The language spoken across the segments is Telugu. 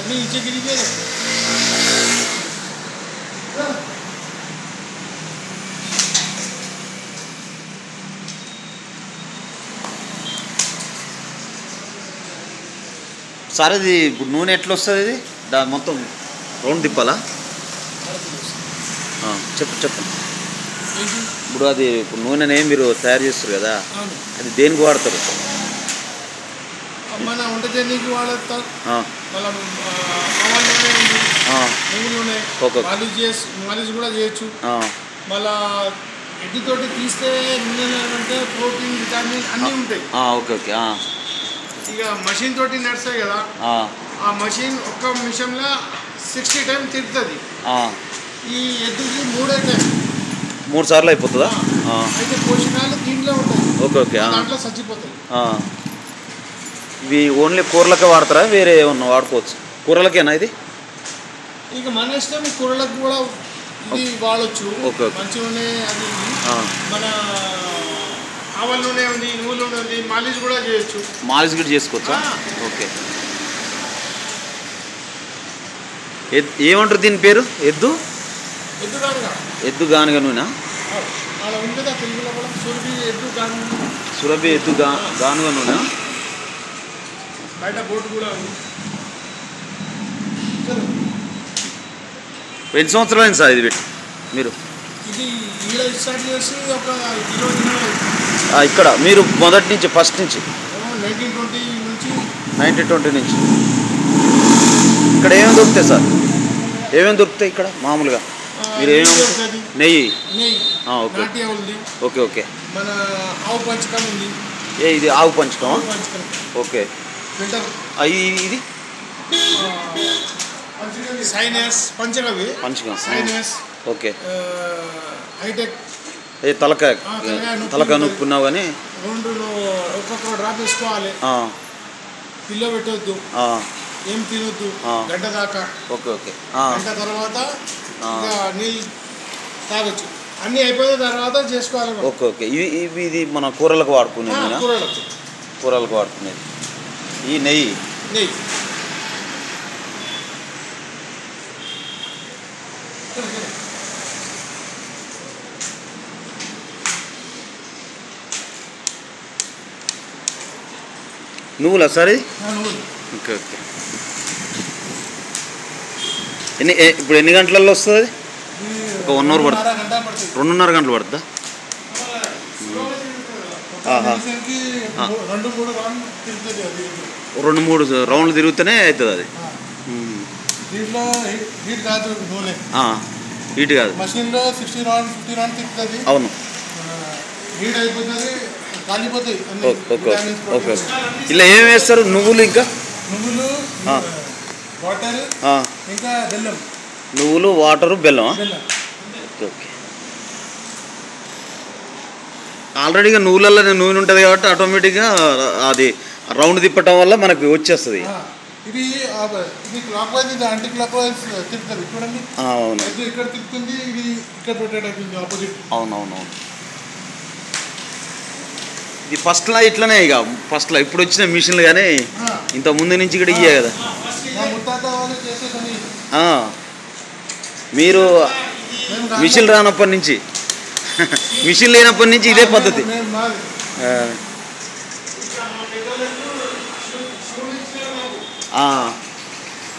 लकड़ी नीचे गिरी है సార్ ఇది ఇప్పుడు నూనె ఎట్లా వస్తుంది ఇది దాని మొత్తం రౌండ్ తిప్పాలా చెప్పండి ఇప్పుడు అది ఇప్పుడు నూనెనే మీరు తయారు చేస్తారు కదా అది దేనికి వాడతారు మన వంట చేయడానికి వాడతారు మాలిష్ కూడా చేయొచ్చు మళ్ళా ఎడ్డుతోటి తీస్తే అంటే ప్రోటీన్ విటమిన్ అన్నీ ఉంటాయి ఓకే ఓకే ఇక మషిన్ తోటి నడుస్తాయి కదా ఆ మషిన్ ఒక్క నిమిషంలో 60 టైం తిరుగుతుంది ఈ ఎద్దుకి 3 సార్లు అయిపోతుందా అయితే పోషకాలు దీంట్లో ఉంటాయి ఓకే ఓకే దాంట్లో చచ్చిపోతాయి ఇవి ఓన్లీ కూరలకే వాడతారా వేరే ఏమన్నా వాడుకోవచ్చు కూరలకేనా ఇది ఇక మన ఇష్టం కూరలకు కూడా ఇది వాడచ్చు మంచిగా అది మన ఆవల నూనె ఉంది నువ్వుల నూనె ఉంది మాలిష్ కూడా చేయొచ్చు మాలిష్ కూడా చేసుకోవచ్చా ఓకే ఏమంటారు దీని పేరు ఎద్దు గానుగ నూనె సురభి ఎద్దు గానుగ నూనె బయట బోర్డు కూడా ఉంది ఎన్ని సంవత్సరాలు అయింది సార్ ఇది పెట్టి మీరు ఇది స్టార్ట్ చేసి ఒక ఇక్కడ మీరు మొదటి నుంచి ఫస్ట్ నుంచి 1920 నుంచి ఇక్కడ ఏమేమి దొరుకుతాయి సార్ ఏమేమి దొరుకుతాయి ఇక్కడ మామూలుగా మీరు ఏమేమి నెయ్యి ఓకే ఓకే ఓకే మన ఆవు పంచకం ఉంది ఇది ఆవు పంచకమా ఓకే ఇది సైనస్ పంచకం సైనస్ ఓకే హైటెక్ తలకాయ నొప్పి ఉన్నావు కానీ ఒక్కొక్క డ్రాప్ వేసుకోవాలి పిల్లో పెట్టవద్దు ఏం తినొద్దు గంట దాకా ఓకే ఓకే గంట తర్వాత నీళ్ళు తాగొచ్చు అన్నీ అయిపోయిన తర్వాత చేసుకోవాలి ఓకే ఓకే ఇది మన కూరలకు వాడుకునేది కూరలకు వాడుకునేది ఈ నెయ్యి నువ్వులా సార్ ఇది ఓకే ఓకే ఇప్పుడు ఎన్ని గంటలలో వస్తుంది ఒక 1 అవర్ పడుతుంది 2.5 గంటలు పడుతుందా 2-3 రౌండ్లు తిరుగుతూనే అవుతుంది అది హీట్ కాదు మషిన్లో 60 రౌండ్ 50 రౌండ్ తిరుగుతుంది అవును హీట్ అయిపోతుంది కాలిపోతాయి ఓకే ఓకే ఇలా ఏం వేస్తారు నువ్వులు వాటర్ ఇంకా బెల్లం నువ్వులు వాటరు బెల్లం ఓకే ఓకే ఆల్రెడీగా నువ్వులలో నూనె ఉంటుంది కాబట్టి ఆటోమేటిక్గా అది రౌండ్ తిప్పటం వల్ల మనకు వచ్చేస్తుంది ఇది క్లాక్ వైజ్ ఇది యాంటీ క్లాక్ వైజ్ తిరుగుతుంది చూడండి అవును ఇక్కడ తిరుగుతుంది ఇది ఇక్కడ రొటేట్ అవుతుంది ఆపోజిట్ అవునవునవును ఇది ఫస్ట్లో ఇట్లనే ఇక ఫస్ట్లో ఇప్పుడు వచ్చిన మిషన్లు కానీ ఇంత ముందు నుంచి కూడా ఇయ్యే కదా మీరు మిషన్ రానప్పటి నుంచి మిషన్ లేనప్పటి నుంచి ఇదే పద్ధతి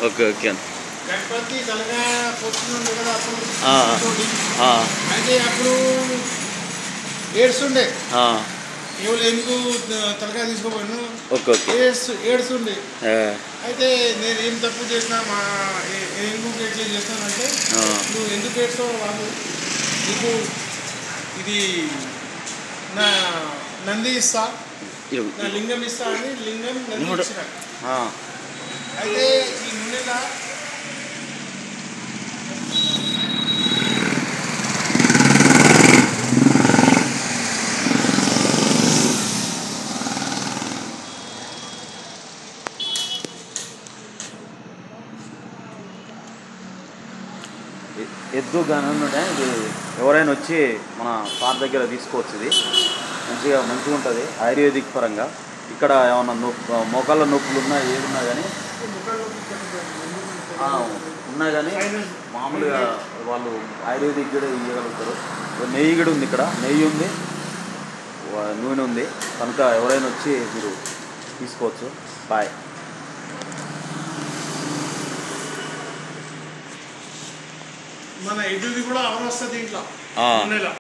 ఓకే ఓకే అయితే అప్పుడు ఏడ్చుండే ఎవరు ఎందుకు తలకాయ తీసుకోపోయాను ఏడ్చుండే అయితే నేను ఏం తప్పు చేసినా ఎందుకు ఎట్లా చేస్తానంటే నువ్వు ఎందుకు ఏడ్చావు బాబు నీకు ఇది నా నంది ఇస్తా నా లింగం ఇస్తా అని లింగం నంది ఇచ్చిన అయితే ఈ నూనెలా ఎద్దు గానుగ ఇది ఎవరైనా వచ్చి మన సార్ దగ్గర తీసుకోవచ్చు. ఇది మంచిగా ఉంటుంది ఆయుర్వేదిక్ పరంగా. ఇక్కడ ఏమన్నా మోకాళ్ళ నొప్పులు ఉన్నా ఏమున్నా కానీ ఉన్నాయి కానీ మామూలుగా వాళ్ళు ఆయుర్వేదిక్ కూడా ఇవ్వగలుగుతారు. నెయ్యి కూడా ఉంది ఇక్కడ, నెయ్యి ఉంది, నూనె ఉంది, కనుక ఎవరైనా వచ్చి మీరు తీసుకోవచ్చు. బాయ్. మన ఇది కూడా అవర్ వస్తుంది ఇంట్లో.